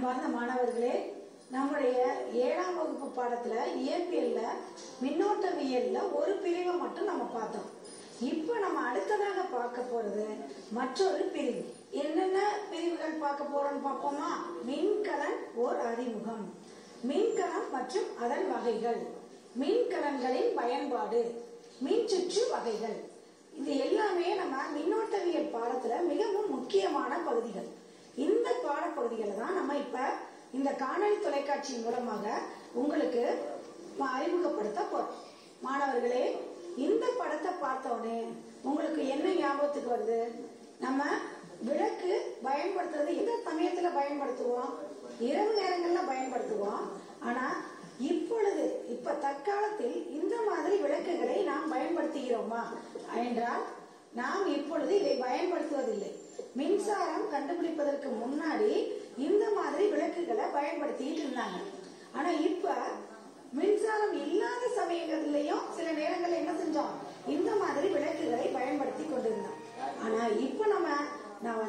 அன்பார்ந்த மாணவர்களே, நம்முடைய 7ஆம் வகுப்பு பாடத்துல இயற்பியல்ல மின்னோட்டவியல்ல ஒரு பிரிவை மட்டும் நம்ம பார்த்தோம். இப்ப நம்ம அடுத்ததாக பார்க்க போறது மற்றொரு பிரிவு. என்னென்ன பிரிவுகள் பார்க்க போறோம்னு பார்ப்போமா? மின்கலன் ஓர் அறிமுகம், மின்கலம் மற்றும் அதன் வகைகள், மின்கலன்களின் பயன்பாடு, மின்சுற்று வகைகள். இது எல்லாமே நம்ம மின்னோட்டவியல் பாடத்துல மிகவும் முக்கியமான பகுதிகள். இந்த பாடப்பகுதிகளை தான் நம்ம இப்ப இந்த காணொலி தொலைக்காட்சி மூலமாக உங்களுக்கு அறிமுகப்படுத்த போறோம். மாணவர்களே, இந்த படத்தை பார்த்தோன்னே உங்களுக்கு என்ன ஞாபகத்துக்கு வருது? நம்ம விளக்கு பயன்படுத்துறது எந்த சமயத்துல பயன்படுத்துவோம்? இரவு நேரங்கள்ல பயன்படுத்துவோம். ஆனா இப்ப தற்காலத்தில் இந்த மாதிரி விளக்குகளை நாம் பயன்படுத்துகிறோமா என்றால் நாம் இப்பொழுது இதை பயன்படுத்துவதில்லை. மின்சாரம் கண்டுபிடிப்பதற்கு முன்னாடி இந்த மாதிரி விளக்குகளை பயன்படுத்திட்டு இருந்தாங்க. ஆனா இப்ப மின்சாரம் இல்லாத சமயங்கள்லயும் சில நேரங்கள் என்ன செஞ்சோம்? இந்த மாதிரி விளக்குகளை பயன்படுத்தி கொண்டிருந்தோம். ஆனா இப்ப நம்ம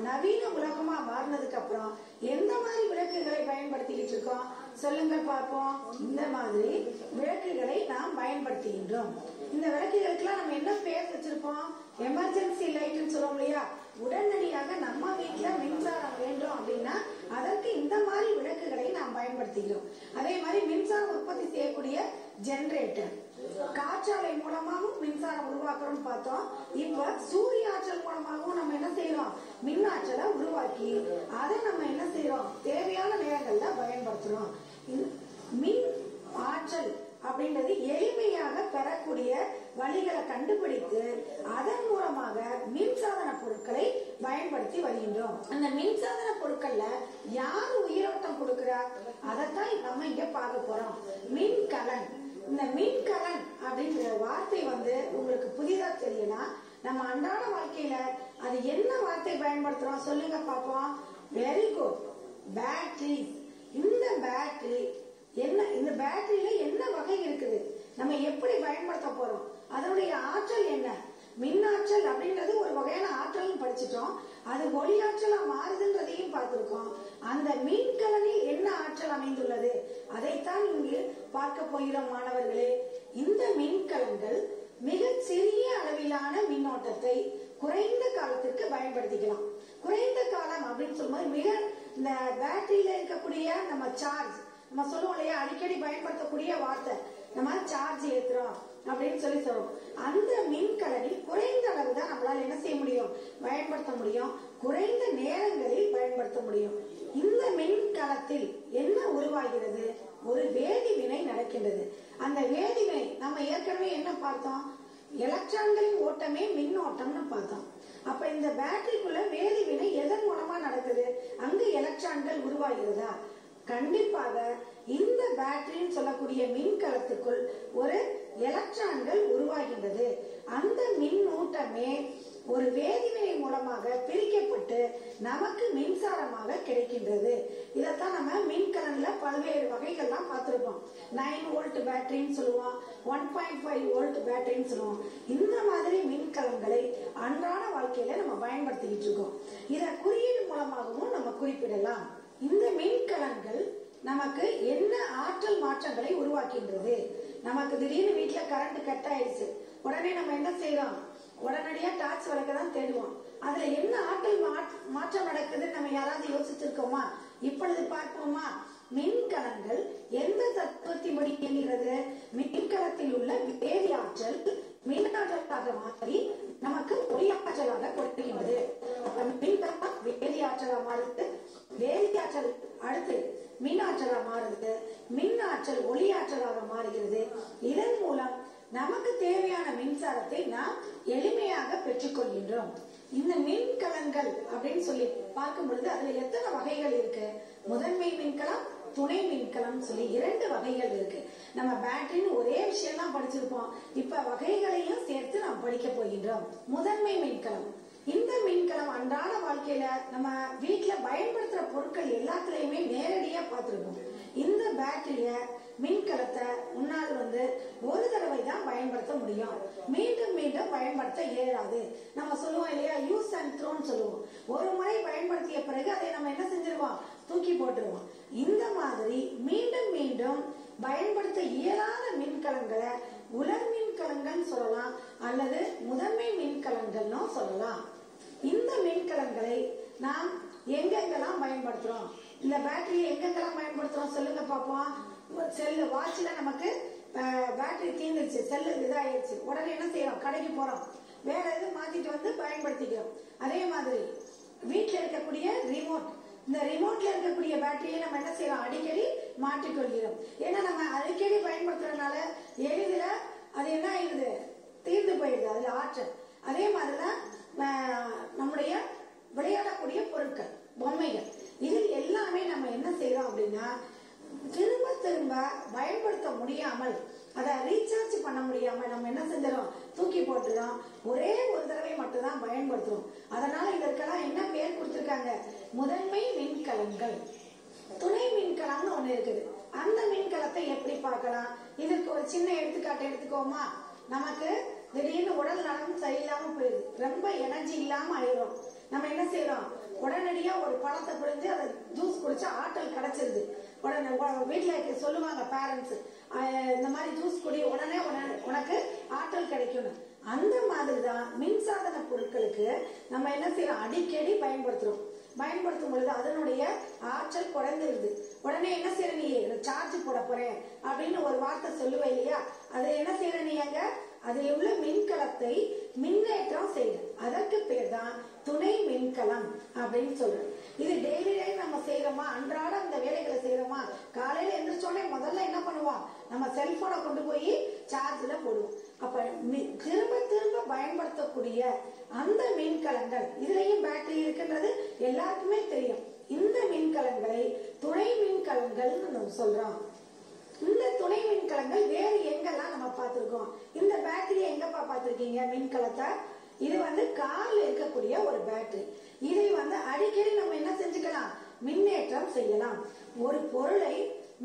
நவீன உலகமா மாறினதுக்கு அப்புறம் எந்த மாதிரி விளக்குகளை பயன்படுத்திக்கிட்டு இருக்கோம்? சொல்லுங்க பார்ப்போம். இந்த மாதிரி விளக்குகளை நாம் பயன்படுத்துகின்றோம். இந்த விளக்குகளுக்கெல்லாம் நம்ம என்ன பேர் வச்சிருப்போம்? எமர்ஜென்சி லைட்னு சொல்லுவோம் இல்லையா? உடனடியாக நம்ம வீட்டுல மின்சாரம் வேண்டும் அப்படின்னா அதற்கு இந்த மாதிரி விளக்குகளை நாம் பயன்படுத்துகிறோம். அதே மாதிரி மின்சாரம் உற்பத்தி செய்யக்கூடிய ஜெனரேட்டர், காற்றாலை மூலமாகவும் மின்சாரம் உருவாக்குறோம் பார்த்தோம். இப்ப சூரிய ஆற்றல் மூலமாகவும் நம்ம என்ன செய்யறோம்? மின் ஆற்றலை உருவாக்கி அதை நம்ம என்ன செய்யறோம்? தேவையான நேரங்கள்ல பயன்படுத்துறோம். மின் ஆற்றல் அப்படின்றது எளிமையாக பெறக்கூடிய வழிகளை கண்டுபிடித்து அதன் மூலமாக மின்சாதன பொருட்களை பயன்படுத்தி வருகின்றோம். அந்த மின்சாதன பொருட்கள்ல யாரு உயிரோட்டம் கொடுக்கிறார்? அதைத்தான் நம்ம இங்க பார்க்க போறோம். மின்கலன். இந்த மின்கலன் அப்படிங்கிற வார்த்தை உங்களுக்கு புதிதா தெரியலாம். நம்ம அன்றாட வாழ்க்கையில அது என்ன வார்த்தை பயன்படுத்துறோம்? சொல்லுங்க பாப்போம். Very good. பேட்டரி. இந்த பேட்டரி என்ன? இந்த பேட்டரியில என்ன வகை இருக்குது? நம்ம எப்படி பயன்படுத்த போறோம்? அதனுடைய ஆற்றல் என்ன? மின் ஆற்றல் அப்படின்றது ஒரு வகையான ஆற்றல் படிச்சிட்டோம். அது ஒளி ஆற்றலா மாறுதுன்றதையும் பார்த்திருக்கோம். அந்த மின்கலனில் என்ன ஆற்றல் அமைந்துள்ளது அதைத்தான் இங்கு பார்க்க போகிறோம் மாணவர்களே. இந்த மின்கலன்கள் மிக சிறிய அளவிலான மின்னோட்டத்தை குறைந்த காலத்திற்கு பயன்படுத்திக்கலாம். குறைந்த காலம் அப்படின்னு சொல்லும்போது மிக இந்த பேட்டரியில இருக்கக்கூடிய நம்ம சார்ஜ், நம்ம சொல்லுவோம் இல்லையா, அடிக்கடி பயன்படுத்தக்கூடிய வார்த்தை, நம்ம சார்ஜ் ஏத்துறோம் அப்படின்னு சொல்லி சொல்றோம். அந்த மின்கலனில் குறைந்த அளவு தான் நம்மளால என்ன செய்ய முடியும்? பயன்படுத்த முடியும். குறைந்த நேரங்களில் பயன்படுத்த முடியும். இந்த மின்கலத்தில் என்ன உருவாகிறது? ஒரு வேதிவினை நடக்கின்றது. அந்த வேதிவினை நம்ம ஏற்கனவே என்ன பார்த்தோம்? எலக்ட்ரான்களின் ஓட்டமே மின்னோட்டம்னு பார்த்தோம். அப்ப இந்த பேட்டரிக்குள்ள வேதிவினை எதன் மூலமா நடக்குது? அங்கு எலக்ட்ரான்கள் உருவாகிறதா? கண்டிப்பாக இந்த பேட்டரின்னு சொல்லக்கூடிய மின்கலத்துக்குள் ஒரு எலக்ட்ரான்கள் உருவாகின்றது. அந்த மின்னூட்டமே ஒரு வேதிவினை மூலமாக பிரிக்கப்பட்டு நமக்கு மின்சாரமாக கிடைக்கின்றது. இதத்தான் நம்ம மின்கலன்ல பல்வேறு வகைகள்லாம் பார்த்திருப்போம். 9 வோல்ட் பேட்டரின்னு சொல்லுவோம், 1.5 வோல்ட் பேட்டரின்னு சொல்லுவோம். இந்த மாதிரி மின்கலன்களை அன்றாட வாழ்க்கையில நம்ம பயன்படுத்திக்கிட்டு இருக்கோம். இத குறியீடு மூலமாகவும் நம்ம குறிப்பிடலாம். இந்த மின்கலன்கள் நமக்கு என்ன ஆற்றல் மாற்றங்களை உருவாக்கின்றது? நமக்கு திடீர்னு வீட்டுல கரண்ட் கட் ஆயிடுச்சு, உடனே நம்ம என்ன செய்யறோம்? உடனடியா டார்ச் விளக்க தான் தேடுவோம். அதுல என்ன ஆற்றல் மாற்றம் நடக்குதுன்னு நம்ம யாராவது யோசிச்சிருக்கோமா? இப்பொழுது பார்ப்போமா? மின்கலன்கள் எந்த தத்துவத்தின்படி இயங்குகிறது? மின்கலத்தில் உள்ள வேதி ஆற்றல் மின்னாற்றலாக மாறி நமக்கு ஒளி ஆற்றலாக கொடுக்கின்றது. மின்கலம் வேதி ஆற்றலா மாறுது, வேதி ஆற்றல் அடுத்து மின் ஆற்றலா மாறுது, மின் ஆற்றல் ஒளி ஆற்றலாக மாறுகிறது. இதன் மூலம் நமக்கு தேவையான மின்சாரத்தை நாம் எளிமையாக பெற்றுக் கொள்கின்றோம். இந்த மின்கலன்கள் அப்படின்னு சொல்லி பார்க்கும் பொழுது அதுல எத்தனை வகைகள் இருக்கு? முதன்மை மின்கலம், துணை மின்கலம் சொல்லி 2 வகைகள் இருக்கு. நம்ம பேட்டரின்னு ஒரே விஷயம் தான் படிச்சிருப்போம். இப்ப வகைகளையும் சேர்த்து நாம் படிக்க போகின்றோம். முதன்மை மின்கலம். இந்த மின்கலம் அன்றாட வாழ்க்கையில நம்ம வீட்டுல பயன்படுத்துற பொருட்கள் எல்லாத்துலயுமே நேரடியா பார்த்திருப்போம். இந்த பேட்டரிய மின்கலத்தை முன்னால் ஒரு தடவை தான் பயன்படுத்த முடியும், மீண்டும் மீண்டும் பயன்படுத்த இயலாது. நம்ம சொல்லுவோம் இல்லையா, யூஸ் அண்ட் த்ரோன்னு சொல்லுவோம். ஒரு முறை பயன்படுத்திய பிறகு அதை நம்ம என்ன செஞ்சிருவோம்? தூக்கி போட்டுருவோம். இந்த மாதிரி மீண்டும் மீண்டும் பயன்படுத்த இயலாத மின்கலங்களை உலர் மின்கலங்கள் சொல்லலாம் அல்லது முதன்மை மின்கலங்கள்னு சொல்லலாம். இந்த மின்கலங்களை நாம் எங்கெங்கெல்லாம் பயன்படுத்துறோம், இந்த பேட்டரியை எங்கெங்கெல்லாம் பயன்படுத்துறோம் சொல்லுங்க பாப்போம். செல்லு வாட்ச்ல நமக்கு பேட்டரி தீர்ந்துருச்சு, செல்லு இதாயிருச்சு, உடனே என்ன செய்யறோம், கடைக்கு போறோம், வேற எதுவும் மாத்திட்டு வந்து பயன்படுத்திக்கிறோம். அதே மாதிரி வீட்டுல இருக்கக்கூடிய ரிமோட், இந்த ரிமோட்ல இருக்கக்கூடிய பேட்டரியை நம்ம என்ன செய்யறோம், அடிக்கடி மாற்றிக்கொள்கிறோம். ஏன்னா நம்ம அடிக்கடி பயன்படுத்துறதுனால எளிதில் அது என்ன ஆயிடுது, தீர்ந்து போயிடுது அதுல ஆற்றல். அதே மாதிரிதான் நம்முடைய விளையாடக்கூடிய பொருட்கள், பொம்மைகள், இதில் எல்லாமே நம்ம என்ன செய்யறோம் அப்படின்னா திரும்ப திரும்ப பயன்படுத்த முடியாமல், அதை ரீசார்ஜ் பண்ண முடியாம நம்ம என்ன செஞ்சிடும், தூக்கி போட்டுறோம். ஒரே ஒரு தடவை மட்டும் தான் பயன்படுத்துறோம். அதனால இதற்கெல்லாம் என்ன பேர் கொடுத்திருக்காங்க, முதன்மை மின்கலங்கள். துணை மின்கலம்னு ஒண்ணு இருக்குது. அந்த மின்கலத்தை எப்படி பார்க்கலாம், இதற்கு ஒரு சின்ன எடுத்துக்காட்டு எடுத்துக்கோமா. நமக்கு திடீர்னு உடல் நலம் சரியில்லாம போயிடுது, ரொம்ப எனர்ஜி இல்லாம ஆயிரும். நம்ம என்ன செய்யறோம், உடனடியா ஒரு பழத்தை பிடிஞ்சு அதை ஜூஸ் குடிச்சா ஆற்றல் கிடைச்சிருது. உடனே வீட்டுல சொல்லுவாங்க பேரண்ட்ஸ், இந்த மாதிரி ஜூஸ் குடி, உடனே உனக்கு ஆற்றல் கிடைக்கும். அந்த மாதிரிதான் மின்சாதன பொருட்களுக்கு நம்ம என்ன செய்யறோம், அடிக்கடி பயன்படுத்துறோம். பயன்படுத்தும் பொழுது அதனுடைய ஆற்றல் குறைந்துருது. உடனே என்ன செய்யற, நீ சார்ஜ் போட போறேன் அப்படின்னு ஒரு வார்த்தை சொல்லுவ இல்லையா, அதை என்ன செய்யற நீ, அங்க அதில் உள்ள மின்கலத்தை மின்னேற்றம் செய்யுது. அதற்கு பேர் தான் துணை மின்கலம் அப்படின்னு சொல்றோம். இது டெய்லி நம்ம செய்யறோமா, அன்றாட அந்த வேலைகளை செய்யறோமா. காலையில எந்திரிச்சோடனே முதல்ல என்ன பண்ணுவோம், நம்ம செல்போனை கொண்டு போய் சார்ஜ்ல போடுவோம். அப்ப திரும்ப திரும்ப பயன்படுத்தக்கூடிய அந்த மின்கலங்கள், இதுலயும் பேட்டரி இருக்குன்றது எல்லாருக்குமே தெரியும். இந்த மின்கலங்களை துணை மின்கலங்கள் நம்ம சொல்றோம். இந்த துணை மின்கலங்கள் வேறு எங்கெல்லாம் நம்ம பார்த்திருக்கோம். இந்த பேட்டரி எங்கப்பா பார்த்திருக்கீங்க மின்கலத்தை, இது கார்ல இருக்கக்கூடிய ஒரு பேட்டரி. இதை அடிக்கடி நம்ம என்ன செஞ்சுக்கலாம், மின்னேற்றம் செய்யலாம். ஒரு பொருளை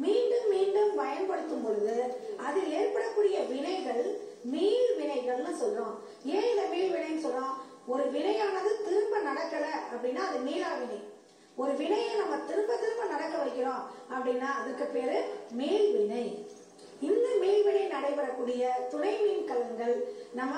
மீண்டும் மீண்டும் பயன்படுத்தும் பொழுது அதில் ஏற்படக்கூடிய வினைகள் மீள் வினைகள்னு சொல்றோம். ஏன் இதை மீள் வினைன்னு சொல்றோம், ஒரு வினையானது திரும்ப நடக்கல அப்படின்னா அது மீளா வினை. ஒரு வினையை நம்ம திரும்ப திரும்ப நடக்க வைக்கிறோம் அப்படின்னா அதுக்கு பேரு மேல் வினை. இந்த மேல்வினை நடைபெறக்கூடிய துணை மின்கலங்கள் நம்ம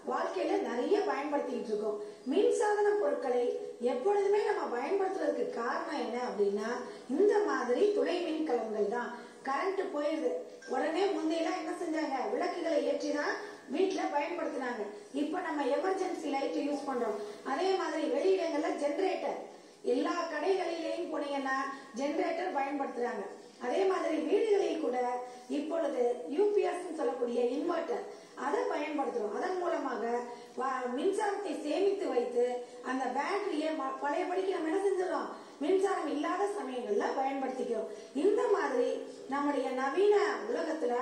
வாழ்க்கையில நிறைய பயன்படுத்திட்டு இருக்கோம். மின்சாதன பொருட்களை எப்பொழுதுமே நம்ம பயன்படுத்துறதுக்கு காரணம் என்ன அப்படின்னா இந்த மாதிரி துணை மின்கலங்கள் தான். கரண்ட் போயிருது, உடனே முந்தையெல்லாம் என்ன செஞ்சாங்க, விளக்குகளை ஏற்றிதான் வீட்டுல பயன்படுத்தினாங்க. இப்ப நம்ம எமர்ஜென்சி லைட் யூஸ் பண்றோம். அதே மாதிரி வெளியிடங்கள்ல ஜெனரேட்டர், எல்லா கடைகளிலேயும் போனீங்கன்னா ஜெனரேட்டர் பயன்படுத்துறாங்க. அதே மாதிரி வீடுகளில் கூட இப்பொழுது யூபிஎஸ் சொல்லக்கூடிய இன்வெர்டர் அதை பயன்படுத்துறோம். அதன் மூலமாக மின்சாரத்தை சேமித்து வைத்து அந்த பேட்டரியை பழையபடிக்கு நம்ம என்ன செஞ்சிடறோம், மின்சாரம் இல்லாத சமயங்கள்ல பயன்படுத்திக்கிறோம். இந்த மாதிரி நம்முடைய நவீன உலகத்துல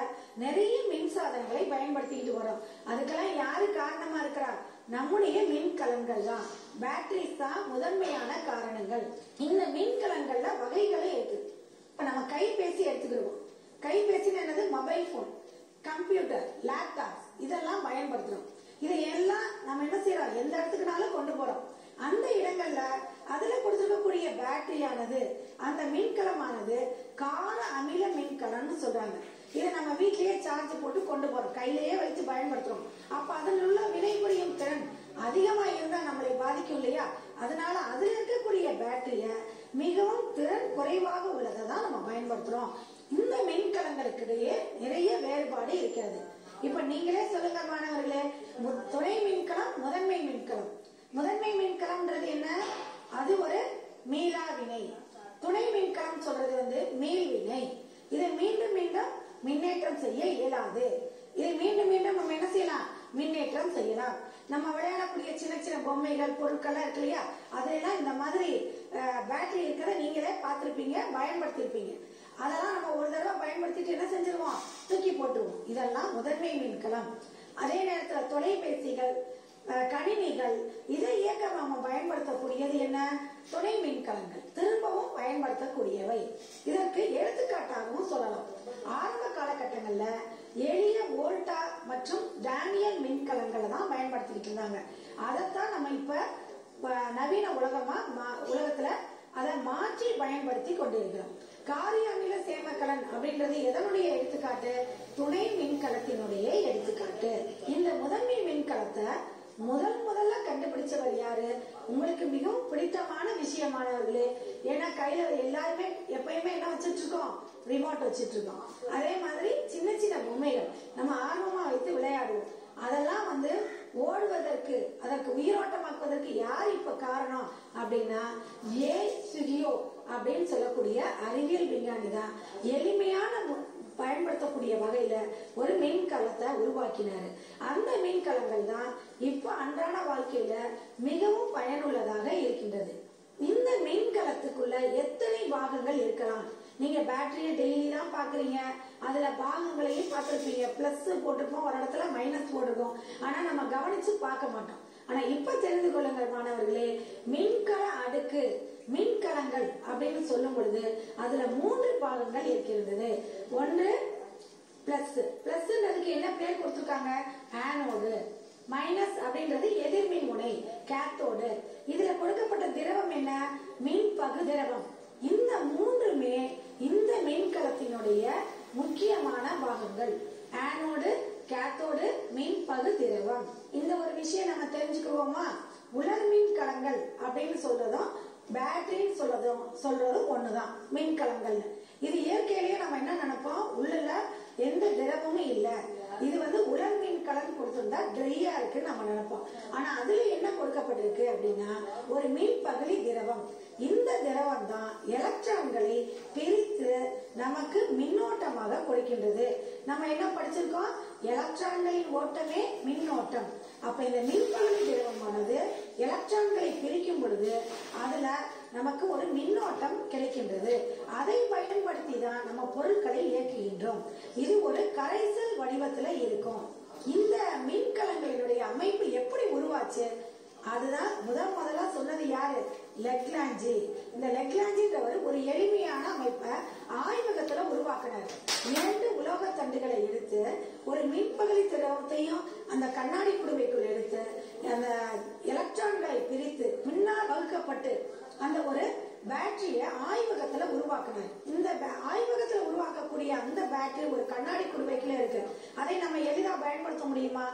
நிறைய மின்சாதனங்களை பயன்படுத்திட்டு வரோம். அதுக்கெல்லாம் யாரு காரணமா இருக்கிறார், நம்முடைய மின்கலங்கள் தான். பேட்டரிஸ் தான் முதன்மையான காரணங்கள். இந்த மின்கலங்கள்ல வகைகளே இருக்கு. இப்ப நம்ம கைபேசி எடுத்துக்கிடுவோம். கைபேசின்னு என்னது, மொபைல் போன், கம்ப்யூட்டர், லேப்டாப் இதெல்லாம் பயன்படுத்துறோம். இதையெல்லாம் நம்ம என்ன செய்யறோம், எந்த இடத்துக்குனாலும் கொண்டு போறோம். அந்த இடங்கள்ல அதுல கொடுத்துருக்கக்கூடிய பேட்டரியானது, அந்த மின்கலமானது கார அமில மின்கலம்னு சொல்றாங்க. இதை நம்ம வீட்லயே சார்ஜ் போட்டு கொண்டு போறோம், கையிலேயே வைத்து பயன்படுத்துறோம். அப்ப அதில் உள்ள வினைபுரியும் திறன் அதிகமா இருந்தா நம்மளை பாதிக்கும் இல்லையா. அதனால அதுல இருக்கக்கூடிய பேட்டரிய மிகவும் திறன் குறைவாக உள்ளதை தான் நம்ம பயன்படுத்துறோம். இந்த மின்கலங்களுக்கு இடையே நிறைய வேறுபாடு இருக்கிறது. இப்ப நீங்களே சொல்லுங்க மாணவர்களே, துணை மின்கலம், முதன்மை மின்கலம். முதன்மை மின்கலம்ன்றது என்ன, அது ஒரு மீளா வினை. துணை மின்கலம் சொல்றது மீள் வினை. இதை மீண்டும் மீண்டும் மின்னேற்றம் செய்ய இயலாது. இதை மீண்டும் மீண்டும் நம்ம என்ன செய்யலாம், மின்னேற்றம் செய்யலாம். நம்ம விளையாடக்கூடிய சின்ன சின்ன பொம்மைகள், பொருட்கள் இருக்கு இல்லையா, அதெல்லாம் இந்த மாதிரி பேட்டரி இருக்கிறத நீங்களே பார்த்திருப்பீங்க, பயன்படுத்திருப்பீங்க. அதெல்லாம் நம்ம ஒரு தடவை பயன்படுத்திட்டு என்ன செஞ்சிருவோம், தூக்கி போட்டுருவோம். இதெல்லாம் முதன்மை மின்கலம். அதே நேரத்துல தொலைபேசிகள், கணினிகள், இதை இயக்க நம்ம பயன்படுத்தக்கூடியது என்ன, துணை மின்கலங்கள், திரும்பவும் பயன்படுத்தக்கூடியவை. இதற்கு எடுத்துக்காட்டாகவும் சொல்லலாம். ஆரம்ப காலகட்டங்கள்ல எளிய வோல்டா மற்றும் டேனியல் மின்கலங்களை தான் பயன்படுத்திட்டு இருந்தாங்க. அதைத்தான் நம்ம இப்ப நவீன உலகத்துல அதை மாற்றி பயன்படுத்தி கொண்டிருக்கிறோம். காரிய அமில சேர்மக்கலன் அப்படின்றது எதனுடைய எடுத்துக்காட்டு? துணை மின்கலத்தினுடைய எடுத்துக்காட்டு. இந்த முதன்மை மின்கலத்தை முதல்ல கண்டுபிடிச்சவர் யாரு? உங்களுக்கு மிகவும் பிடித்தமான விஷயமானவர்களே. ஏன்னா கையில எல்லாருமே எப்பயுமே என்ன வச்சிட்டு இருக்கோம்? ரிமோட் வச்சிட்டு இருக்கோம். அதே மாதிரி சின்ன சின்ன பொம்மைகள் நம்ம ஆர்வமா வைத்து விளையாடுவோம். அதெல்லாம் ஓடுவதற்கு, அதற்கு உயிரோட்டமாக்குவதற்கு யார் இப்ப காரணம் அப்படின்னா சுகியோ அப்படின்னு சொல்லக்கூடிய அறிவியல் விஞ்ஞானி தான் எளிமையான பயன்படுத்தக்கூடிய வகையில ஒரு மின்கலத்தை உருவாக்கினாரு. அந்த மின்கலங்கள் தான் இப்ப அன்றாட வாழ்க்கையில மிகவும் பயனுள்ளதாக இருக்கின்றது. இந்த மின்கலத்துக்குள்ள எத்தனை பாகங்கள் இருக்கலாம்? நீங்க பேட்டரிய டெய்லி தான் பாக்குறீங்க, அதுல பாகங்களையும் பார்த்திருப்பீங்க. பிளஸ் போட்டிருப்போம், ஒரு இடத்துல மைனஸ் போட்டிருக்கோம். ஆனா நம்ம கவனிச்சு பார்க்க மாட்டோம். ஆனா இப்ப தெரிந்து கொள்ளுங்கள் மாணவர்களே, மின்கல அடுக்கு, மின்கலங்கள் அப்படின்னு சொல்லும் பொழுது அதுல 3 பாகங்கள் இருக்கிறது. ஒன்று பிளஸ். பிளஸ்ன்றதுக்கு என்ன பேர் கொடுத்திருக்காங்க? ஆனோடு. மைனஸ் அப்படின்றது எதிர்மின் முனை, கேத்தோடு. இதுல கொடுக்கப்பட்ட திரவம் என்ன? மின்பகு திரவம். இந்த 3மே இந்த மின்கலத்தினுடைய முக்கியமான பாகங்கள். ஆனோடு, கேத்தோடு, மின்பகு திரவம். இந்த ஒரு விஷயம் நம்ம தெரிஞ்சுக்குவோமா? உலர் மின்கலங்கள் அப்படின்னு சொல்றதும் பேட்டரின்னு சொல்றதும் ஒண்ணுதான் மின்கலங்கள். இது இயற்கையிலேயே நம்ம என்ன நினைப்போம்? உள்ள எந்த திரவமும் இல்ல, இது உலர் மின்கலன் கொடுத்திருந்தா ட்ரையா இருக்கு நம்ம நினைப்போம். ஆனா அதுல என்ன கொடுக்கப்பட்டிருக்கு அப்படின்னா ஒரு மின் பகுதி திரவம். இந்த திரவம் தான் எலக்ட்ரான்களை பிரித்து நமக்கு மின்னோட்டமாக கொடுக்கின்றது. நம்ம என்ன படிச்சிருக்கோம்? எலக்ட்ரான்களின் ஓட்டமே மின்னோட்டம். அப்ப இந்த மின்பகுதி திரவமானது எலக்ட்ரான்களை பிரிக்கும் பொழுது அதுல நமக்கு ஒரு மின்னோட்டம் கிடைக்கின்றது. அதை பயன்படுத்தி தான் நம்ம பொருட்களை இயக்குகின்றோம். இது ஒரு கரைசல் வடிவத்துல இருக்கும். இந்த மின்கலங்களினுடைய அமைப்பு எப்படி உருவாச்சு? அதுதான் முதல்ல சொன்னது யாரு? லெக்லாஞ்சி. இந்த லெக்லாஞ்சின்றவர் ஒரு எளிமையான அமைப்பை ஆய்வகத்துல உருவாக்கினார். 2 உலோக தண்டுகளை எடுத்து ஒரு மின்பகுதி திரவத்தையும் அந்த கண்ணாடி குடுவைக்குள் எடுத்து அந்த எலக்ட்ரான்களை பிரித்து பின்னால் வகுக்கப்பட்டு அந்த ஒரு பேட்டரிய ஆய்வகத்துல உருவாக்கினார். இந்த ஆய்வகத்துல உருவாக்கக்கூடிய அந்த பேட்டரி ஒரு கண்ணாடி குடுவைக்குள்ள இருக்கு. அதை நம்ம எளிதா பயன்படுத்த முடியுமா?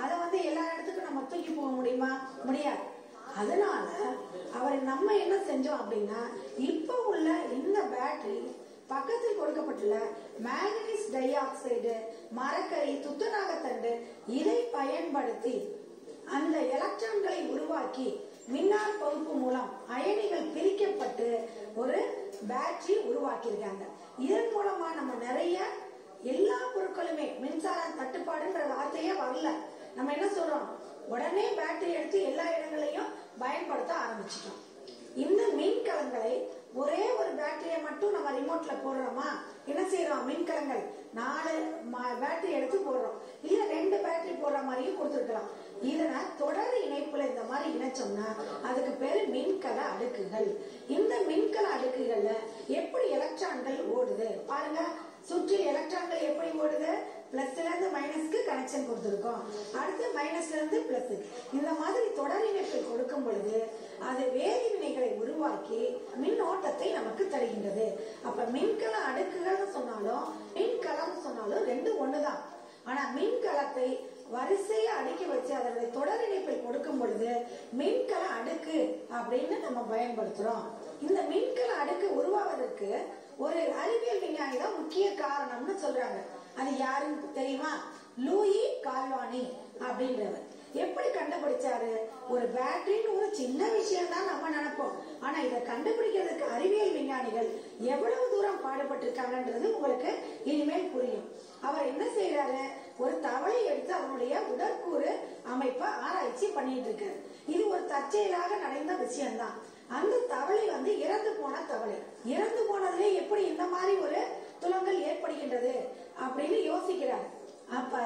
அதை எல்லா இடத்துக்கும் நம்ம தூக்கி போக முடியுமா? முடியாது. அதனால நம்ம என்ன செஞ்சோம் அப்படின்னா இப்ப உள்ள இந்த பேட்டரி பக்கத்தில் கொடுக்கப்பட்டுள்ள மேங்கனீஸ் டை ஆக்சைடு, மரக்கரி, துத்தநாகத்தண்டு இதை பயன்படுத்தி அந்த எலக்ட்ரான்களை உருவாக்கி மின்னார் பகுப்பு மூலம் அயனிகள் பிரிக்கப்பட்டு ஒரு பேட்டரி உருவாக்கியிருக்காங்க. இதன் மூலமா நம்ம நிறைய எல்லா பொருட்களுமே மின்சார தட்டுப்பாடுன்ற வார்த்தையே வரல. நம்ம என்ன சொல்றோம்? உடனே பேட்டரி எடுத்து எல்லா இடங்களையும் பயன்படுத்த ஆரம்பிச்சிட்டோம். இந்த மின்கலங்களை ஒரே ஒரு பேட்டரியை மட்டும் நம்ம ரிமோட்ல போடுறோமா? என்ன செய்யறோம்? மின்கலங்கள் 4 பேட்டரி எடுத்து போடுறோம். இல்ல 2 பேட்டரி போடுற மாதிரியும் கொடுத்துருக்கலாம். இதனை தொடர் இணைப்புல இந்த மாதிரி இணைச்சோம்னா அதுக்கு பேரு மின்கல அடுக்குகள். இந்த மின்கல அடுக்குகள்ல எப்படி எலக்ட்ரான்கள் ஓடுது பாருங்க. சுற்றி எலக்ட்ரான்கள் எப்படி ஓடுது? பிளஸ்ல இருந்து மைனஸ்க்கு கனெக்ஷன் கொடுத்திருக்கோம். அடுத்து மைனஸ்ல இருந்து பிளஸ். இந்த மாதிரி தொடர் இணைப்பை கொடுக்கும் பொழுது அது வேதி வினைகளை உருவாக்கி மின்னோட்டத்தை நமக்கு தருகின்றது. அப்ப மின்கல அடுக்குகள் சொன்னாலும் மின்கலம் சொன்னாலும் 2 ஒண்ணுதான். ஆனா மின்கலத்தை வரிசையா அடுக்கி வச்சு அதனுடைய தொடர் இணைப்பை கொடுக்கும் பொழுது மின்கல அடுக்கு அப்படின்னு நம்ம பயன்படுத்துறோம். இந்த மின்கல அடுக்கு உருவாவதற்கு ஒரு அறிவியல் விஞ்ஞானி தான் முக்கிய காரணம்னு சொல்றாங்க. அது யாருன்னு தெரியுமா? லூயி கால்வானி அப்படின்றவர். எப்படி கண்டுபிடிச்சாரு? ஒரு பேட்டரின்னு ஒரு சின்ன விஷயம் தான் நம்ம நினைப்போம். ஆனா இதை கண்டுபிடிக்கிறதுக்கு அறிவியல் விஞ்ஞானிகள் எவ்வளவு தூரம் பாடுபட்டிருக்காங்கன்றது உங்களுக்கு இனிமேல் புரியும். அவர் என்ன செய்யறாரு? ஒரு தவளை எடுத்து அதனுடைய உடற்கூறு அமைப்பை ஆராய்ச்சி பண்ணிட்டு இருக்காரு. இது ஒரு தற்செயலாக நடந்த விஷயம்தான். அந்த தவளை இறந்து போன தவளை. இறந்து போனதுல எப்படி இந்த மாதிரி ஒரு துலங்கல் ஏற்படுகின்றது அப்படின்னு யோசிக்கிறார். அப்ப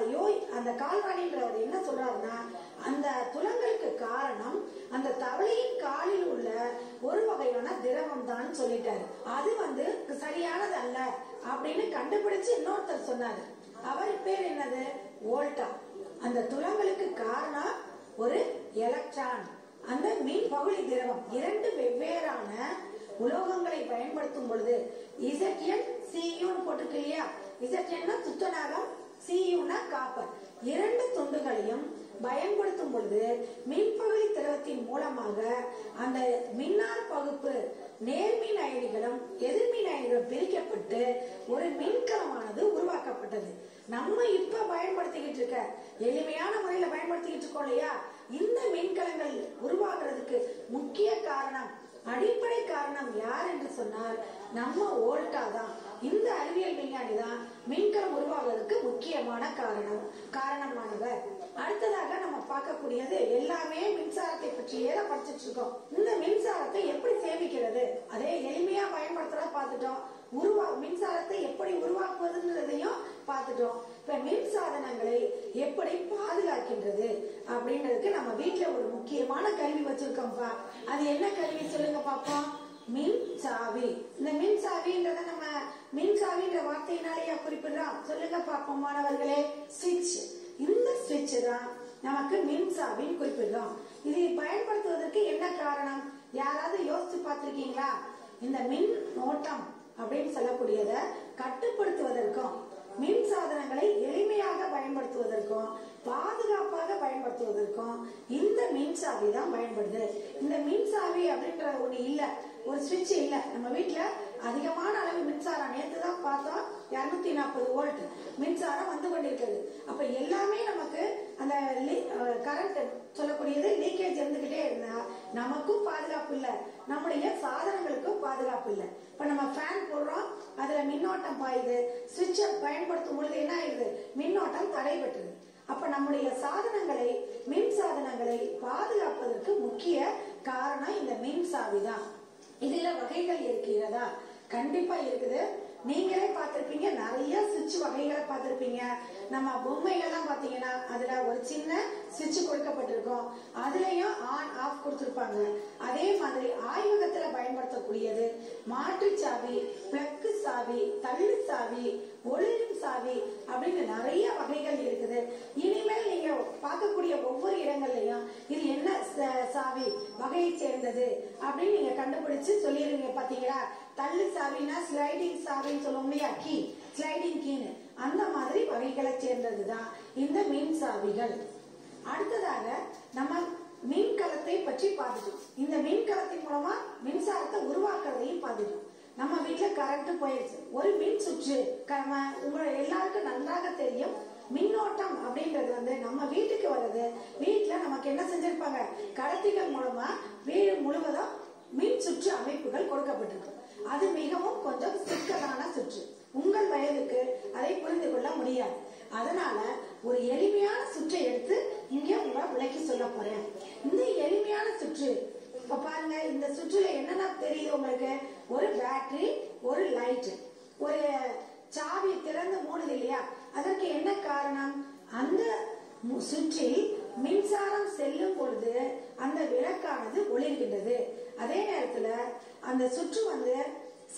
அந்த கால்வானின்றவர் என்ன சொல்றாருன்னா அந்த துலங்களுக்கு காரணம் அந்த தவளையின் காலில் உள்ள ஒரு வகையான திரவம் தான் சொல்லிட்டாரு. அது சரியானது அல்ல அப்படின்னு கண்டுபிடிச்சு இன்னொருத்தர் சொன்னாரு. அவர் பேர் என்னது? வோல்டா. அந்த துலங்களுக்கு காரணம் ஒரு எலக்ட்ரான், அந்த மின் பகுதி திரவம். 2 வெவ்வேறான உலோகங்களை பயன்படுத்தும் பொழுது ZnCu போட்டிருக்கு இல்லையா? Zn துத்தநாகம், Cu காப்பர். இரண்டு துண்டுகளையும் பயன்படுத்தும் பொழுது மின்பகுதி திரவத்தின் மூலமாக அந்த மின்னார் பகுப்பு நேர்மின் அயனிகளும் எதிர்மின் அயனிகளும் பிரிக்கப்பட்டு ஒரு மின்கலமானது உருவாக்கப்பட்டது. நம்ம இப்ப பயன்படுத்திக்கிட்டு இருக்க எளிமையான முறையில பயன்படுத்திக்கிட்டு இருக்கோம் இல்லையா? இந்த மின்கலங்கள் உருவாக்குறதுக்கு முக்கிய காரணம், அடிப்படை காரணம் யார் என்று சொன்னால் நம்ம வோல்டா தான். இந்த அறிவியல் விஞ்ஞானி தான் மின்கலம் உருவாகுவதற்கு முக்கியமான காரணமானவர். அடுத்ததாக நம்ம பார்க்கக்கூடியது எல்லாமே மின்சாரத்தை பற்றியே தான் படிச்சுட்டு இருக்கோம். இந்த மின்சாரத்தை எப்படி சேமிக்கிறது, அதே எளிமையா பயன்படுத்துறத பார்த்துட்டோம். மின்சாரத்தை எப்படி உருவாக்குவதுன்றதையும் பார்த்துட்டோம். இப்ப மின் சாதனங்களை எப்படி பாதுகாக்கின்றது அப்படின்றதுக்கு நம்ம வீட்டுல ஒரு முக்கியமான கருவி வச்சிருக்கோம்ப்பா. அது என்ன கருவி சொல்லுங்க பாப்போம்? மின் சாவி. இந்த மின் சாவின்றத நம்ம மின் சாவின்ற வார்த்தையினாலேயே குறிப்பிடுறோம். சொல்லுங்க பாப்போம் மாணவர்களே. ஸ்விட்ச். இந்த ஸ்விட்ச் தான் நமக்கு மின் சாவின்னு குறிப்பிடுறோம். இதை பயன்படுத்துவதற்கு என்ன காரணம், யாராவது யோசிச்சு பார்த்திருக்கீங்களா? இந்த மின் ஓட்டம் அப்படின்னு சொல்லக்கூடியதை கட்டுப்படுத்துவதற்கும் மின் சாதனங்களை எளிமையாக பயன்படுத்துவதற்கும் பாதுகாப்பாக பயன்படுத்துவதற்கும் இந்த மின்சாவி தான் பயன்படுது. இந்த மின்சாவி அப்படின்ற ஒண்ணு இல்ல, ஒரு சுவிட்ச் இல்ல. நம்ம வீட்டுல அதிகமான அளவு மின்சாரம், நேற்று தான் பார்த்தோம் 240 வோல்ட் மின்சாரம் வந்து கொண்டிருக்கிறது. அப்ப எல்லாமே நமக்கு அந்த கரண்ட் சொல்லக்கூடியது லீக்கேஜ் இருந்துகிட்டே இருந்தா நமக்கும் பாதுகாப்பு இல்ல, நம்முடைய சாதனங்களுக்கும் பாதுகாப்பு இல்ல. இப்ப நம்ம ஃபேன் போடுறோம், அதுல மின்னோட்டம் பாயுது. சுவிட்சை பயன்படுத்தும் பொழுது என்ன ஆயிடுது, மின்னோட்டம் தடைபட்டுது. அப்ப நம்முடைய சாதனங்களை, மின் சாதனங்களை பாதுகாப்பதற்கு முக்கிய காரணம் இந்த மின்சாவி தான். இதுல வகைகள் இருக்கிறதா? கண்டிப்பா இருக்குது. நீங்களே பார்த்திருப்பீங்க, நிறைய சுவிட்ச் வகைகளை பார்த்திருப்பீங்க. நம்ம பொம்மைகள்லாம் பாத்தீங்கன்னா அதுல ஒரு சின்ன சுவிட்ச் கொடுக்கப்பட்டிருக்கும், அதுலயும் ஆன் ஆஃப் கொடுத்திருப்பாங்க. அதே மாதிரி ஆய்வகத்துல பயன்படுத்தக்கூடியது மாற்று சாவி, பிளக்கு சாவி, தள்ளு சாவி, ஒளிரும் சாவி அப்படின்னு நிறைய வகைகள் இருக்குது. இனிமேல் நீங்க பார்க்கக்கூடிய ஒவ்வொரு இடங்கள்லயும் இது என்ன சாவி வகையை சேர்ந்தது அப்படின்னு நீங்க கண்டுபிடிச்சு சொல்லிடுவீங்க. பாத்தீங்களா? தள்ளு சாவினா ஸ்லைடிங் சாவின்னு சொல்லுவோம் இல்லையா, கீ, ஸ்லைடிங் கீன்னு, அந்த மாதிரி வகைகளை சேர்ந்ததுதான் இந்த மின் சாவிகள். அடுத்ததாக நம்ம மின்கலத்தை பற்றி பார்த்துட்டோம். இந்த மின்கலத்தின் மூலமா மின்சாரத்தை உருவாக்குறதையும் பார்த்துட்டோம். நம்ம வீட்டுல கரண்ட் போயிருச்சு, ஒரு மின் சுற்று, உங்களை எல்லாருக்கும் நன்றாக தெரியும். மின்னோட்டம் அப்படின்றது வந்து நம்ம வீட்டுக்கு வருது. வீட்டுல நமக்கு என்ன செஞ்சிருப்பாங்க, கடத்திகள் மூலமா வீடு முழுவதும் மின் சுற்று அமைப்புகள் கொடுக்கப்பட்டிருக்கு. அது மிகவும் கொஞ்சம் சிக்கலான சுற்று. உங்கள் வயதுக்கு அதை புரிந்து கொள்ள முடியாது. அதனால ஒரு எளிமையான சுற்றை எடுத்து இங்க உங்களை விளக்கி சொல்ல போறேன். இந்த எளிமையான சுற்று இப்ப பாருங்க, இந்த சுற்றுல என்னன்னா தெரியுது உங்களுக்கு, ஒரு பேட்டரி, ஒரு லைட், ஒரு சாவி திறந்து மூடுது இல்லையா? அதற்கு என்ன காரணம், அந்த சுற்றில் மின்சாரம் செல்லும் பொழுது அந்த விளக்கானது ஒளிர்கின்றது. அதே நேரத்துல அந்த சுற்று வந்து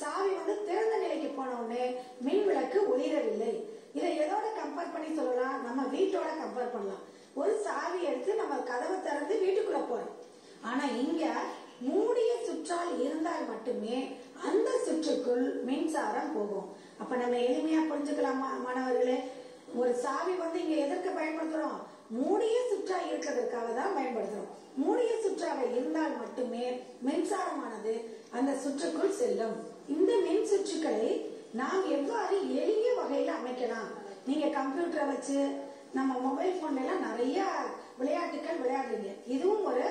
சாவி வந்து திறந்த நிலைக்கு போன உடனே மின் விளக்கு ஒளிரவில்லை. இதை எதோட கம்பேர் பண்ணி சொல்லலாம், நம்ம வீட்டோட கம்பேர் பண்ணலாம். ஒரு சாவி எடுத்து நம்ம கதவை திறந்து வீட்டுக்குள்ள போறோம். ஆனா இங்க மூடிய சுற்றால் இருந்தால் மட்டுமே அந்த சுற்றுக்குள் மின்சாரம் போகும். அப்ப நம்ம எளிமையா புரிஞ்சுக்கலாமா மாணவர்களே? ஒரு சாவி வந்து இங்க எதற்கு பயன்படுத்துறோம், மூடிய சுற்றா இருக்கிறதுக்காக தான் பயன்படுத்துறோம். மூடிய சுற்றாக இருந்தால் மட்டுமே மின்சாரமானது அந்த சுற்றுக்குள் செல்லும். இந்த மின் சுற்றுக்களை நாம் எவ்வாறு எளிய வகையில அமைக்கலாம்? நீங்க கம்ப்யூட்டரை வச்சு, நம்ம மொபைல் போன்ல எல்லாம் நிறைய விளையாட்டுகள் விளையாடுறீங்க. இதுவும் ஒரு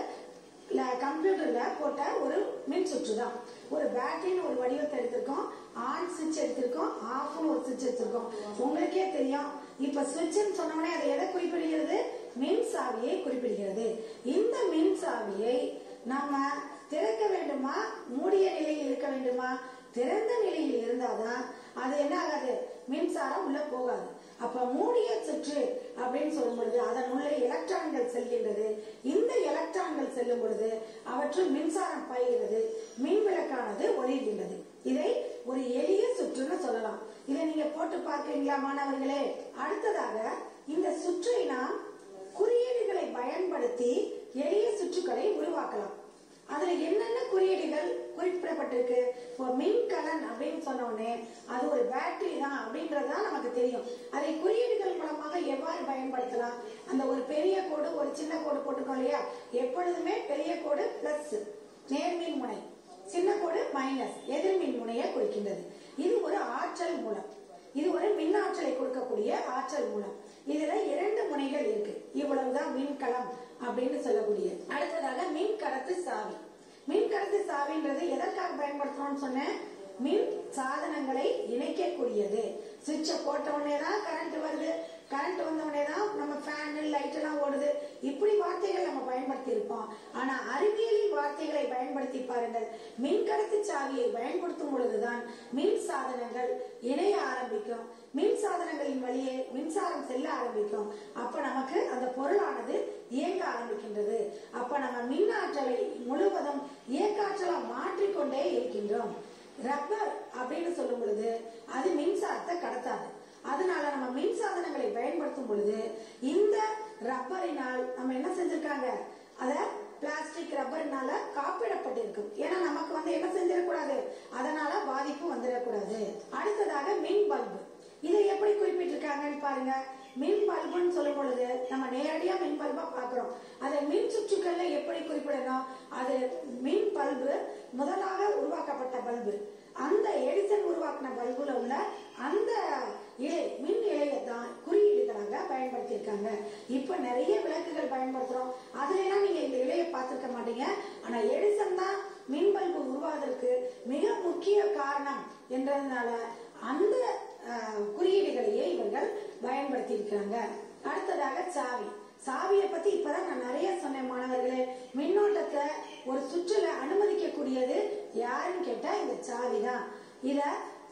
கம்ப்யூட்டர்ல போட்ட ஒரு மின் சுற்று தான். ஒரு பேட்டரின்னு ஒரு வடிவத்தை எடுத்திருக்கோம், ஆன் சுவிட்ச் எடுத்திருக்கோம், ஆஃப் ஒரு சுவிட்ச் எடுத்திருக்கோம். உங்களுக்கே தெரியும். இப்ப சுவிட்ச் சொன்னோடனே அதை எதை குறிப்பிடுகிறது, மின் சாவியை குறிப்பிடுகிறது. இந்த மின் சாவியை நாம திறக்க வேண்டுமா, மூடிய நிலையில் இருக்க வேண்டுமா? திறந்த நிலையில் இருந்தாதான் அது என்ன ஆகாது, மின்சாரம் உள்ள போகாது. அப்ப மூடிய சுற்று அப்படின்னு சொல்லும் பொழுது அதன் உள்ள எலக்ட்ரான்கள் செல்கின்றது. இந்த எலக்ட்ரான்கள் செல்லும் பொழுது அவற்றுள் மின்சாரம் பாய்கிறது, மின் விளக்கானது ஒளிர்கின்றது. இதை ஒரு எளிய சுற்றுன்னு சொல்லலாம். இதை நீங்க போட்டு பார்க்கிறீங்களா மாணவர்களே? அடுத்ததாக இந்த சுற்றை நாம் குறியீடுகளை பயன்படுத்தி எளிய சுற்றுக்களை உருவாக்கலாம். அதுல என்னென்ன குறியீடுகள் குறிப்பிடப்பட்டிருக்கு? இப்போ மின்கலன் அப்படின்னு சொன்ன உடனே அது ஒரு பேட்டரி தான் அப்படின்றதுதான் நமக்கு தெரியும். அதை குறியீடுகள் மூலமாக எவ்வாறு பயன்படுத்தலாம்? அந்த ஒரு பெரிய கோடு ஒரு சின்ன கோடு போட்டுக்கோம் இல்லையா? எப்பொழுதுமே பெரிய கோடு பிளஸ் நேர்மின் முனை, சின்ன கோடு மைனஸ் எதிர்மின் முனையை குறிக்கின்றது. இது ஒரு ஆற்றல் மூலம், இது ஒரு மின் ஆற்றலை கொடுக்கக்கூடிய ஆற்றல் மூலம். இதுல 2 முனைகள் இருக்கு. இவ்வளவுதான் மின்கலம் அப்படின்னு சொல்லக்கூடிய. அடுத்ததாக மின் கடத்து சாவி. மின் கடத்து சாவின்றது எதற்காக பயன்படுத்துறோம்னு சொன்னேன்? மின் சாதனங்களை இணைக்கக்கூடியது. சுவிட்சை போட்ட உடனே தான் கரண்ட் வருது, கரண்ட் வந்த உடனே தான் நம்ம ஃபேன் லைட் எல்லாம் ஓடுது. இப்படி வார்த்தைகள் நம்ம பயன்படுத்தி இருப்போம். ஆனா அறிவியலின் வார்த்தைகளை பயன்படுத்தி பாருங்கள். மின் கடத்து சாவியை பயன்படுத்தும் பொழுதுதான் மின் சாதனங்கள் இணைய ஆரம்பிக்கும். மின் சாதனங்களின் வழியே மின்சாரம் செல்ல ஆரம்பிக்கும். அப்ப நமக்கு அந்த பொருளானது இயங்க ஆரம்பிக்கின்றது. அப்ப நம்ம மின் ஆற்றலை முழுவதும் இயக்காற்றலா மாற்றிக்கொண்டே இருக்கின்றோம். ரப்பர் அப்படின்னு சொல்லும் பொழுது அது மின்சாரத்தை கடத்தாது. அதனால நம்ம மின் சாதனங்களை பயன்படுத்தும் பொழுது இந்த ரப்பரினால் நம்ம என்ன செஞ்சிருக்காங்க? அத பிளாஸ்டிக் ரப்பர்னால காப்பிடப்பட்டிருக்கும். ஏன்னா நமக்கு என்ன செஞ்சிடக்கூடாது, அதனால பாதிப்பு வந்துடக்கூடாது. அடுத்ததாக மின் பல்பு. இதை எப்படி குறிப்பிட்டிருக்காங்கன்னு பாருங்க. மின் பல்புன்னு சொல்லும் பொழுது நம்ம நேரடியா மின் பல்பா பாக்குறோம். அதை மின் சுற்றுக்கள்ல எப்படி குறிப்பிடணும்? அது மின் பல்பு முதலாக உருவாக்கப்பட்ட பல்பு. அந்த எடிசன் உருவாக்கின பல்புல உள்ள அந்த இழை, மின் இழையத்தான் குறியீடுகளாக பயன்படுத்தி இருக்காங்க. இப்ப நிறைய விளக்குகள் பயன்படுத்துறோம். அதுல எல்லாம் நீங்க இந்த இழையை பார்த்திருக்க மாட்டீங்க. ஆனா எடிசன் தான் மின் பல்பு உருவாவதற்கு மிக முக்கிய காரணம் என்றதுனால அந்த குறியீடுகளையே இவர்கள் பயன்படுத்தி இருக்காங்க. அடுத்ததாக சாவி. சாவியை பத்தி இப்பதான் நான் நிறைய சொன்னேன் மாணவர்களே. மின்னோட்டத்தை ஒரு சுற்றுல அனுமதிக்கக்கூடியது யாருன்னு கேட்டா இந்த சாவி தான். இத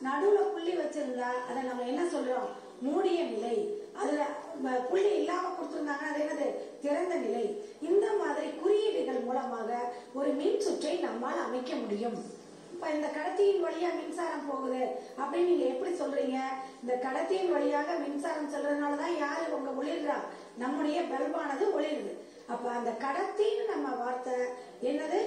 நடுவுல புள்ளி வச்சிருந்தா அதை நம்ம என்ன சொல்றோம்? மூடிய நிலை. அதுல புள்ளி இல்லாம கொடுத்திருந்தாங்கன்னா அது என்னது? திறந்த நிலை. இந்த மாதிரி குறியீடுகள் மூலமாக ஒரு மின் சுற்றை நம்மால் அமைக்க முடியும். இப்ப இந்த கடத்தியின் வழியா மின்சாரம் போகுது அப்படின்னு நீங்க எப்படி சொல்றீங்க? இந்த கடத்தியின் வழியாக மின்சாரம் செல்றதுனாலதான் யாரு உங்க ஒளிர்றா? நம்முடைய பல்பானது ஒளிருது. அப்ப அந்த கடத்தின்னு நம்ம வார்த்தை என்னது?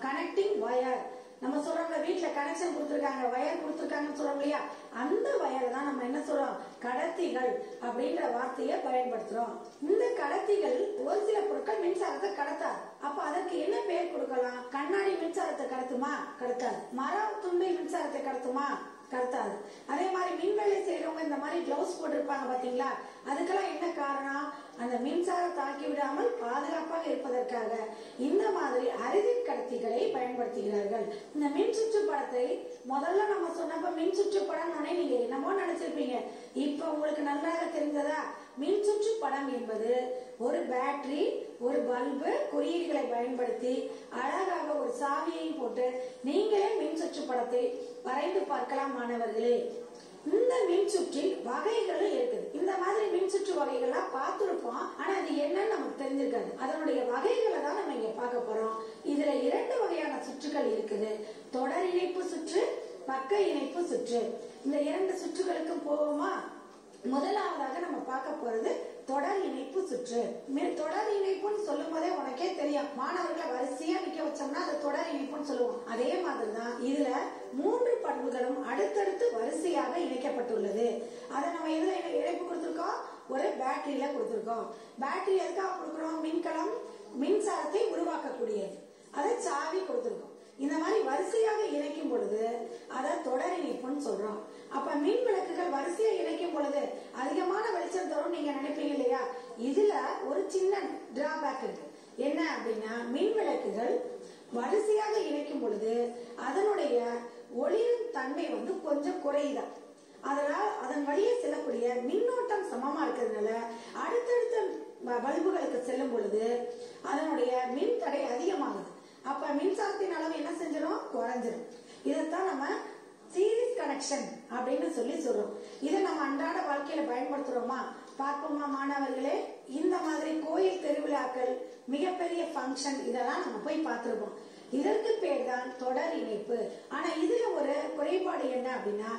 Connecting wire. நம்ம சொல்றோம்ல, வீட்டுல கனெக்ஷன் கொடுத்திருக்காங்க, வயர் கொடுத்திருக்காங்கன்னு சொல்றோம் இல்லையா? அந்த வயர் தான் நம்ம என்ன சொல்றோம்? கடத்திகள் அப்படின்ற வார்த்தையை பயன்படுத்துறோம். இந்த கடத்திகள் ஒரு சில பொருட்கள் மின்சாரத்தை கடத்தாது. அப்ப அதற்கு என்ன பேர் கொடுக்கலாம்? கண்ணாடி மின்சாரத்தை கடத்துமா? கடத்தாது. மரம் துண்டு மின்சாரத்தை கடத்துமா? கடத்தாது. அதே மாதிரி மின் வேலை செய்யறவங்க இந்த மாதிரி கிளவுஸ் போட்டிருப்பாங்க பாத்தீங்களா? அதுக்கெல்லாம் என்ன காரணம்? அந்த மின்சாரம் தாக்கி விடாமல் பாதுகாப்பாக இருப்பதற்காக இந்த மாதிரி அரிதின் கடத்திகளை பயன்படுத்துகிறார்கள். இந்த மின் சுற்று படத்தை முதல்ல நம்ம சொன்னப்ப மின் சுற்று படம் நீங்க என்னமோ நினைச்சிருப்பீங்க. இப்ப உங்களுக்கு நன்றாக தெரிந்ததா? மின் சுற்று படம் என்பது ஒரு பேட்டரி, ஒரு பல்பு, குறியீடுகளை பயன்படுத்தி அழகாக ஒரு சாவியையும் போட்டு நீங்களே மின் சுற்று படத்தை வரைந்து பார்க்கலாம் மாணவர்களே. இந்த மின் சுற்றில் வகைகளும் இருக்குது. இந்த மாதிரி மின் சுற்று வகைகள்லாம் பார்த்திருப்போம். ஆனா அது என்னன்னு நமக்கு தெரிஞ்சிருக்காது. அதனுடைய வகைகளை தான் நம்ம இங்க பார்க்க போறோம். இதுல 2 வகையான சுற்றுகள் இருக்குது. தொடர் இணைப்பு சுற்று, பக்க இணைப்பு சுற்று. இந்த 2 சுற்றுகளுக்கும் போவோமா? முதலாவதாக நம்ம பார்க்க போறது தொடர் இணைப்பு சுற்று. தொடர் இணைப்புன்னு சொல்லும் போதே உனக்கே தெரியும், மாணவர்களை வரிசையா நிக்க வச்சோம்னா அது தொடர் இணைப்புன்னு சொல்லுவோம். அதே மாதிரிதான் இதுல 3 பண்புகளும் அடுத்தடுத்து வரிசையாக இணைக்கப்பட்டுள்ளது. அதை நம்ம எதுல இணைப்பு கொடுத்திருக்கோம்? ஒரு பேட்டரியில கொடுத்திருக்கோம். பேட்டரி எதுக்காக கொடுக்கிறோம்? மின்கலம், மின்சாரத்தை உருவாக்கக்கூடியது. அதை சாவி கொடுத்திருக்கோம். இந்த மாதிரி வரிசையாக இணைக்கும் பொழுது அதை தொடர் இணைப்புன்னு சொல்றோம். அப்ப மின் விளக்குகள் வரிசையா இணைக்கும் பொழுது அதிகமான வெளிச்சம் தரும் நீங்க நினைப்பீங்க இல்லையா? இதுல ஒரு சின்ன டிராபேக் இருக்கு. என்ன அப்படின்னா, மின் விளக்குகள் வரிசையாக இணைக்கும் பொழுது அதனுடைய ஒளிரும் தன்மை கொஞ்சம் குறையுதான். அதனால் அதன் வழியே செல்லக்கூடிய மின்னோட்டம் சமமா இருக்கிறதுனால அடுத்தடுத்த பல்புகளுக்கு செல்லும் பொழுது அதனுடைய மின் தடை அதிகமாகுது. அப்ப மின்சாரத்தின் அளவு என்ன செஞ்சிடும்? குறைஞ்சிடும். இதைத்தான் நம்ம சீரிஸ் கனெக்ஷன் அப்படின்னு சொல்றோம். இதை நம்ம அன்றாட வாழ்க்கையில பயன்படுத்துறோமா? பார்ப்போமா மாணவர்களே? இந்த மாதிரி கோயில் திருவிழாக்கள், மிகப்பெரிய ஃபங்க்ஷன், இதெல்லாம் நம்ம போய் பார்த்திருப்போம். இதற்கு பேர் தான் தொடர் இணைப்பு. ஆனா இதுல ஒரு குறைபாடு என்ன அப்படின்னா,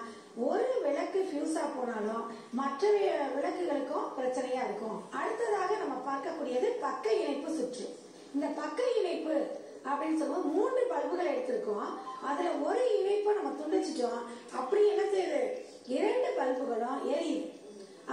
ஒரு விளக்கு ஃபியூஸா போனாலும் மற்ற விளக்குகளுக்கும் பிரச்சனையா இருக்கும். அடுத்ததாக நம்ம பார்க்கக்கூடியது பக்க இணைப்பு சுற்று. இந்த பக்க இணைப்பு அப்படின்னு சொல்லுவோம். 3 பல்புகள் எடுத்திருக்கோம். அதுல ஒரு இணைப்பை நம்ம துண்டிச்சிட்டோம். அப்படி என்ன செய்யுது? 2 பல்புகளும் எரியுது.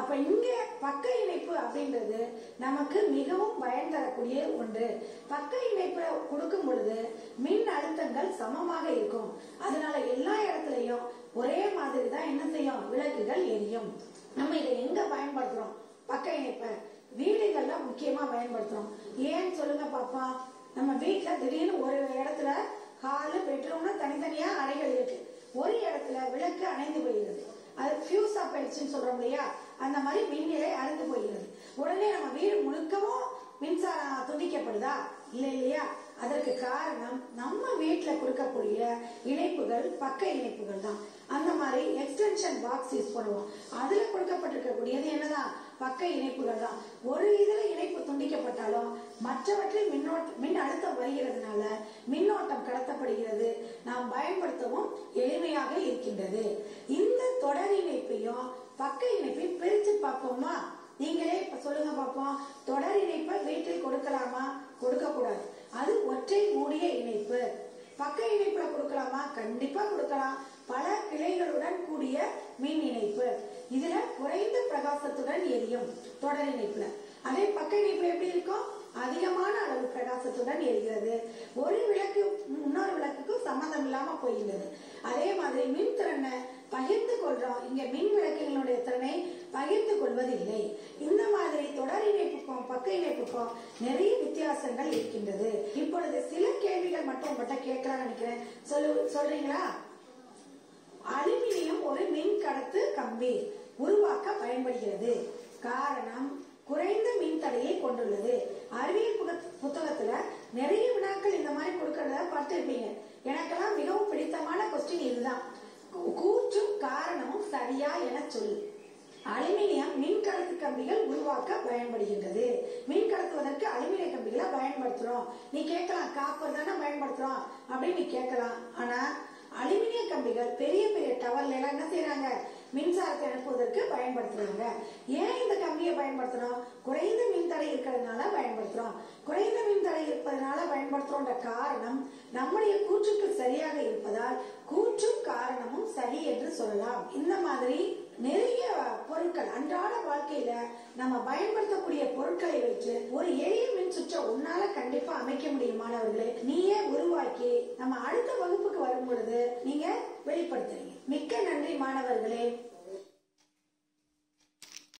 அப்ப இங்க பக்க இணைப்பு அப்படின்றது நமக்கு மிகவும் பயன் தரக்கூடிய ஒன்று. பக்க இணைப்பு கொடுக்கும் பொழுது மின் அழுத்தங்கள் சமமாக இருக்கும். அதனால எல்லா இடத்துலயும் ஒரே மாதிரி தான் என்ன செய்யும்? விளக்குகள் எரியும். நம்ம இதை எங்க பயன்படுத்துறோம்? பக்க இணைப்பை வீடுகள்ல முக்கியமா பயன்படுத்துறோம். ஏன்னு சொல்லுங்க பாப்பா. நம்ம வீட்டுல திடீர்னு ஒரு இடத்துல ஹாலு பெட்ரூம்னு தனித்தனியா அறைகள் இருக்கு. ஒரு இடத்துல விளக்கு அணைந்து போயிடுது. அது ஃபியூஸ் ஆஃப் ஆயிடுச்சுன்னு சொல்றோம் இல்லையா? அந்த மாதிரி மின்னிலை அறுந்து போகிறது. உடனே நம்ம வீடு முழுக்கவும் மின்சாரம் துண்டிக்கப்படுதா? இல்ல இல்லையா? அதற்கு காரணம் நம்ம வீட்டுல கொடுக்கக்கூடிய இணைப்புகள் பக்க இணைப்புகள் தான். அந்த மாதிரி எக்ஸ்டென்ஷன் பாக்ஸ் யூஸ் பண்ணுவோம். அதுல கொடுக்கப்பட்டிருக்கக்கூடியது என்னதான்? பக்க இணைப்புகள் தான். ஒரு இதுல இணைப்பு துண்டிக்கப்பட்டாலும் மற்றவற்றில் மின் அழுத்தம் வருகிறதுனால மின்னோட்டம் கடத்தப்படுகிறது. நாம் பயன்படுத்தவும் எளிமையாக இருக்கின்றது. இந்த தொடர் இணைப்பையும் பக்க இணைப்பையும் பிரிச்சு பார்ப்போமா? நீங்களே இப்ப சொல்லுங்க பார்ப்போம். தொடர் இணைப்பை வீட்டில் கொடுக்கலாமா? கொடுக்க கூடாது. அது ஒற்றை மூடிய இணைப்பு. பக்க இணைப்புல கொடுக்கலாமா? கண்டிப்பா கொடுக்கலாம். பல கிளைகளுடன் கூடிய மின் இணைப்பு. இதுல குறைந்த பிரகாசத்துடன் எரியும் தொடர் இணைப்புல. அதே பக்க இணைப்புல எப்படி இருக்கும்? அதிகமான அளவு பிரகாசத்துடன் எரிகிறது. ஒரு விளக்கு இன்னொரு விளக்குக்கும் சம்மந்தம் இல்லாம போகிறது. அதே மாதிரி மின் திறனை பகிர்ந்து கொள்றோம். இங்க மின் விளக்குகளுடைய திறனை பகிர்ந்து கொள்வதில்லை. இந்த மாதிரி தொடர் இணைப்புக்கும் பக்க இணைப்புக்கும் நிறைய வித்தியாசங்கள் இருக்கின்றது. இப்பொழுது சில கேள்விகள் மட்டும் உங்கள்கிட்ட கேட்கலாம்னு நினைக்கிறேன். சொல்றீங்களா? அலுமினியம் ஒரு மின் கடத்து கம்பி உருவாக்க பயன்படுகிறது. காரணம் குறைந்த மின் தடையை கொண்டுள்ளது. அறிவியல் புத்தகத்துல நிறைய வினாக்கள் இந்த மாதிரி கொடுக்கறத பார்த்திருப்பீங்க. எனக்கெல்லாம் மிகவும் பிடித்தமான கொஸ்டின் இதுதான். கூற்றும் காரணமும் சரியா என சொல்லு. அலுமினியம் மின் கடத்து கம்பிகள் உருவாக்க பயன்படுகின்றது. மின் கடத்துவதற்கு அலுமினிய கம்பிகளை பயன்படுத்துறோம். நீ கேட்கலாம், காப்பர் தானே பயன்படுத்துறோம் அப்படின்னு நீ கேட்கலாம். ஆனா அலுமினிய கம்பிகள் பெரிய பெரிய டவர்ல எல்லாம் என்ன செய்யறாங்க? மின்சாரத்தை அனுப்புவதற்கு பயன்படுத்துறாங்க. ஏன் இந்த கம்பியை பயன்படுத்துறோம்? குறைந்த மின்தடை இருக்கிறதுனால பயன்படுத்துறோம். குறைந்த மின்தடை இருப்பதனால பயன்படுத்துறோன்ற காரணம் நம்முடைய கூற்றுக்கு சரியாக இருப்பதால் கூற்றும் காரணமும் சரி என்று சொல்லலாம். இந்த மாதிரி நிறைய பொருட்கள் அன்றாட வாழ்க்கையில நம்ம பயன்படுத்தக்கூடிய பொருட்களை வைத்து ஒரு எளிய மின் சுற்றை உன்னால கண்டிப்பா அமைக்க முடியும். மாணவர்களே, நீயே உருவாக்கி நம்ம அடுத்த வகுப்புக்கு வரும் பொழுது நீங்க வெளிப்படுத்துறீங்க. மிக்க நன்றி மாணவர்களே.